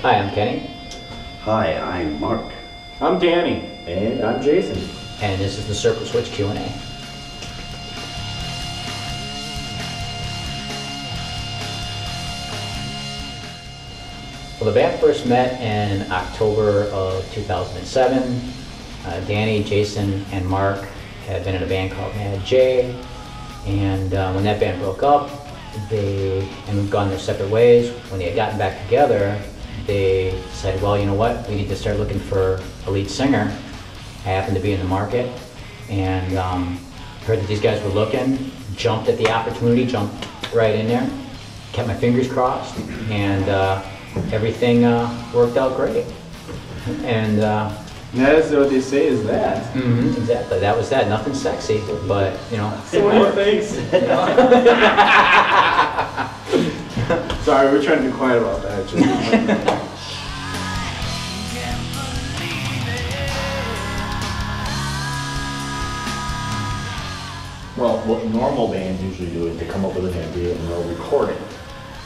Hi, I'm Kenny, Hi, I'm Mark. I'm Danny. And I'm Jason. and this is the Circle Switch Q&A. Well, the band first met in October of 2007. Danny, Jason, and Mark had been in a band called Mad J, and when that band broke up, and gone their separate ways. When they had gotten back together, they said, well, you know what, we need to start looking for a lead singer. I happened to be in the market, and heard that these guys were looking, jumped at the opportunity, jumped right in there, kept my fingers crossed, and everything worked out great. And That's what they say is that. exactly, that was that. Nothing sexy, but you know. So what do you think? Sorry, we're trying to be quiet about that. Well, what normal bands usually do is they come up with an idea and they'll record it.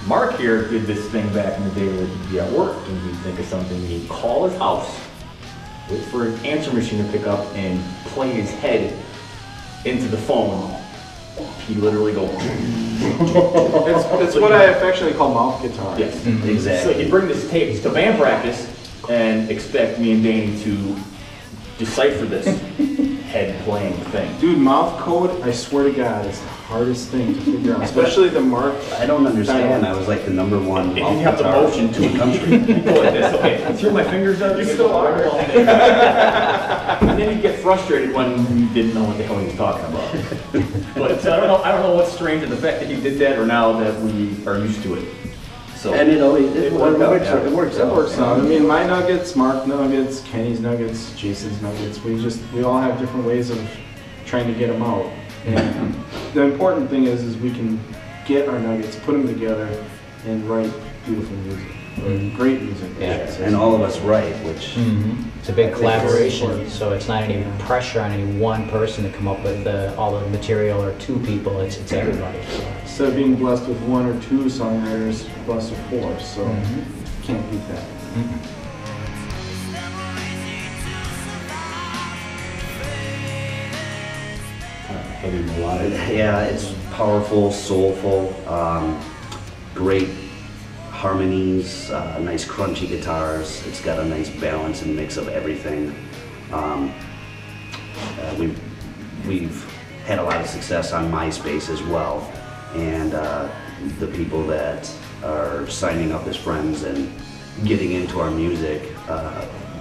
Mark here did this thing back in the day where he'd be at work and he'd think of something, he'd call his house, wait for an answer machine to pick up and play his head into the phone. He'd literally go. It's what I affectionately call mouth guitar. Yes, Exactly. So he'd bring this tape to band practice and expect me and Danny to decipher this head playing thing. Dude, mouth code, I swear to God, is the hardest thing to figure out, especially the mark. I don't understand. I was like the number one. If you have the motion to the country, you go like this. Okay, through my fingers up. You still are. And then you get frustrated when you didn't know what the hell he was talking about. But I don't know what's strange in the fact that he did that or now that we are used to it. So And it worked out. It works out. It works out. I mean, my nuggets, Mark nuggets, Kenny's nuggets, Jason's nuggets. We all have different ways of trying to get them out. And the important thing is we can get our nuggets, put them together, and write beautiful music, or great music. I Yeah. should say. And all of us write, which It's a big I think it's collaboration, important. so it's not any pressure on any one person to come up with all the material, or two people, it's everybody. So. Instead of being blessed with one or two songwriters, blessed with four. So can't beat that. heavy melodic. yeah, it's powerful, soulful, great harmonies, nice crunchy guitars. It's got a nice balance and mix of everything. We've had a lot of success on MySpace as well, and the people that are signing up as friends and getting into our music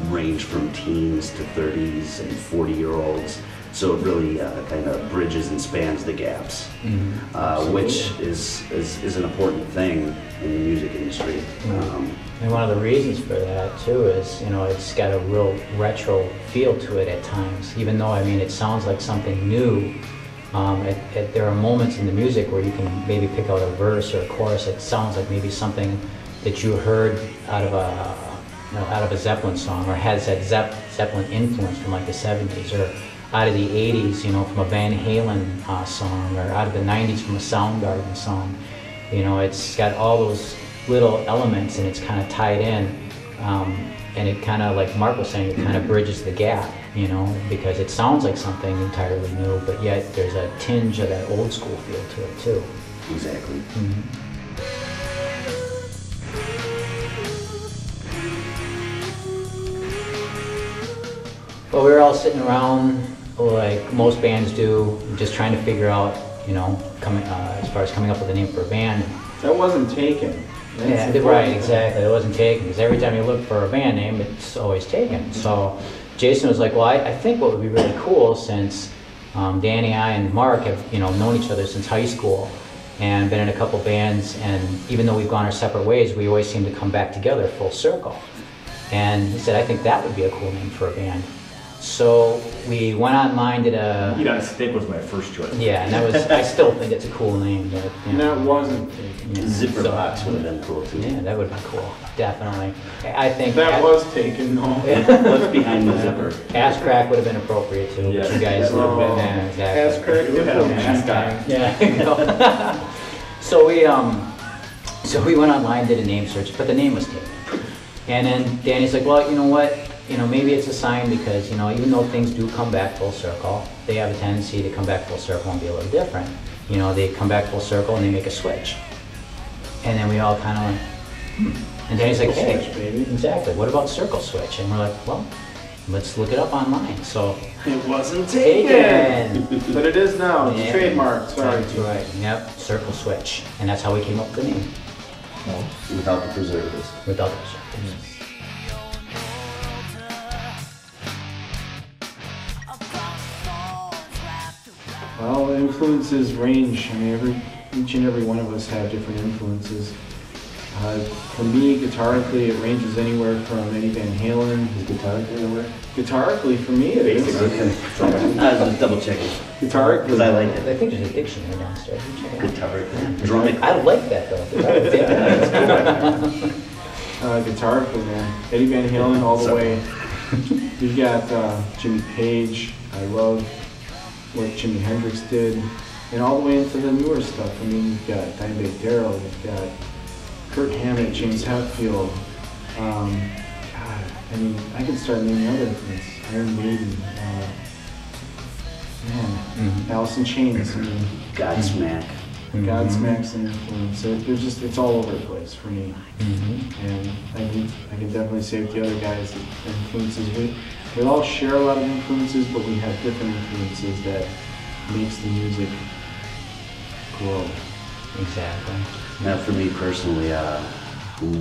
range from teens to 30s and 40-year-olds. So it really kind of bridges and spans the gaps, which is an important thing in the music industry. And one of the reasons for that too is, you know, it's got a real retro feel to it at times. Even though, I mean, it sounds like something new, there are moments in the music where you can maybe pick out a verse or a chorus that sounds like maybe something that you heard out of a Zeppelin song, or has that Zeppelin influence from like the 70s, or out of the 80s, you know, from a Van Halen song, or out of the 90s from a Soundgarden song. You know, it's got all those little elements and it's kind of tied in, and it kind of, like Mark was saying, it kind of bridges the gap, you know, because it sounds like something entirely new, but yet there's a tinge of that old school feel to it too. Exactly. Well, we were all sitting around like most bands do, just trying to figure out, you know, as far as coming up with a name for a band. That wasn't taken. Yeah, right, exactly. It wasn't taken, because every time you look for a band name, it's always taken. So Jason was like, well, I think what would be really cool, since Danny, I, and Mark have, you know, known each other since high school and been in a couple bands, and even though we've gone our separate ways, we always seem to come back together full circle. And he said, I think that would be a cool name for a band. So we went online, did a... Eat on a Stick was my first choice. Yeah, and that was, I still think it's a cool name, but, you And know. that wasn't taken. Yeah. Zipper So- box would have been cool too. Yeah, that would have been cool, definitely. I think That was taken, no. What's behind the zipper? Ass Crack would have been appropriate too, Yeah. but you guys Oh. would have been, exactly. Ass crack. You had a mascot. Yeah, you know. So we went online, did a name search, but the name was taken. And then Danny's like, well, you know what? You know, maybe it's a sign because, you know, even though things do come back full circle, they have a tendency to come back full circle and be a little different. You know, they come back full circle and they make a switch. And then we all kind of went, And Danny's like, hey, Switch, baby. exactly, what about circle switch? And we're like, well, let's look it up online. So, It wasn't taken. taken. But it is now. It's Yeah. trademarked. Sorry. That's right. Yep, circle switch. And that's how we came up with the name, Without the preservatives. without the circles. Well, influences range. I mean, each and every one of us have different influences. For me, guitarically, it ranges anywhere from Eddie Van Halen. Is guitar anywhere? Guitarically, for me, it is. Basically. I was just double checking, because I Guitarically, like I it. think there's a dictionary downstairs. You check it out. Guitar, drumming. I like that though. guitarically, man. Eddie Van Halen all the Sorry. way. You've got Jimmy Page. I love what Jimi Hendrix did, and all the way into the newer stuff. I mean, you've got Dimebag Darrell. You've got Kurt Hammett, James Hetfield. God, I mean, I could start naming other things. Iron Maiden. Alice in Chains. I mean, Godsmack. Godsmack's an influence. It's all over the place for me. Mm-hmm. And I can definitely say with the other guys that influences, we all share a lot of influences, but we have different influences that makes the music grow. Exactly. Now, for me personally,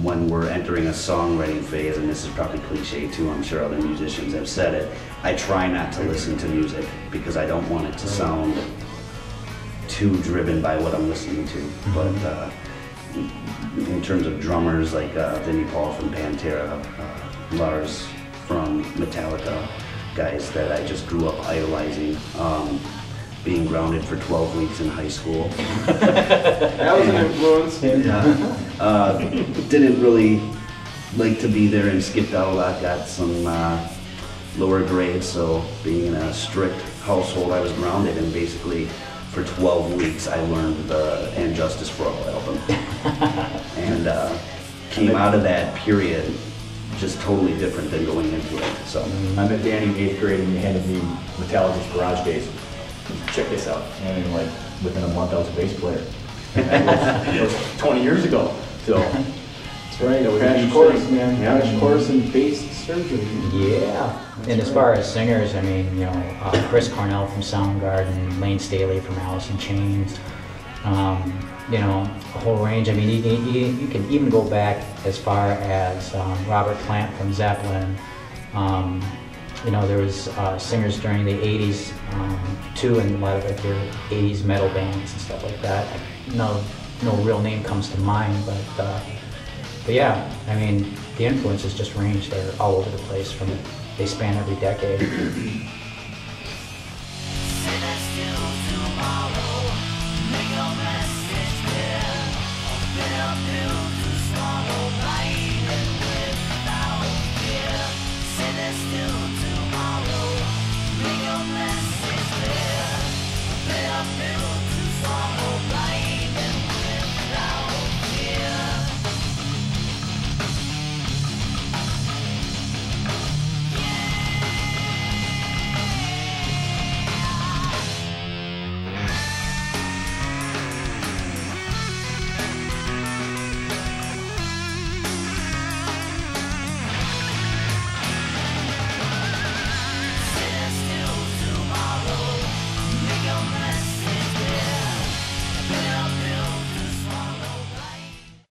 when we're entering a songwriting phase, and this is probably cliche too, I'm sure other musicians have said it, I try not to listen to music because I don't want it to sound too driven by what I'm listening to. But in terms of drummers like Vinnie Paul from Pantera, Lars from Metallica, guys that I just grew up idolizing, being grounded for 12 weeks in high school. That was an influence. Didn't really like to be there and skipped out a lot, got some lower grades, so being in a strict household, I was grounded, and basically for 12 weeks I learned the And Justice for All album. And came out of that period just totally different than going into it. So I met Danny in 8th grade and he handed me Metallica's Garage Days. Check this out. And like within a month I was a bass player. And that was 20 years ago. So That's right. That was a Crash huge course, thing. man. Yeah. Crash course in bass surgery. Yeah. And as far as singers, I mean, you know, Chris Cornell from Soundgarden, Lane Staley from Alice in Chains, you know, a whole range. I mean, you can even go back as far as Robert Plant from Zeppelin. You know, there was singers during the 80s too, and a lot of like your 80s metal bands and stuff like that. No real name comes to mind, but yeah, I mean, the influences just range. They're all over the place. They span every decade.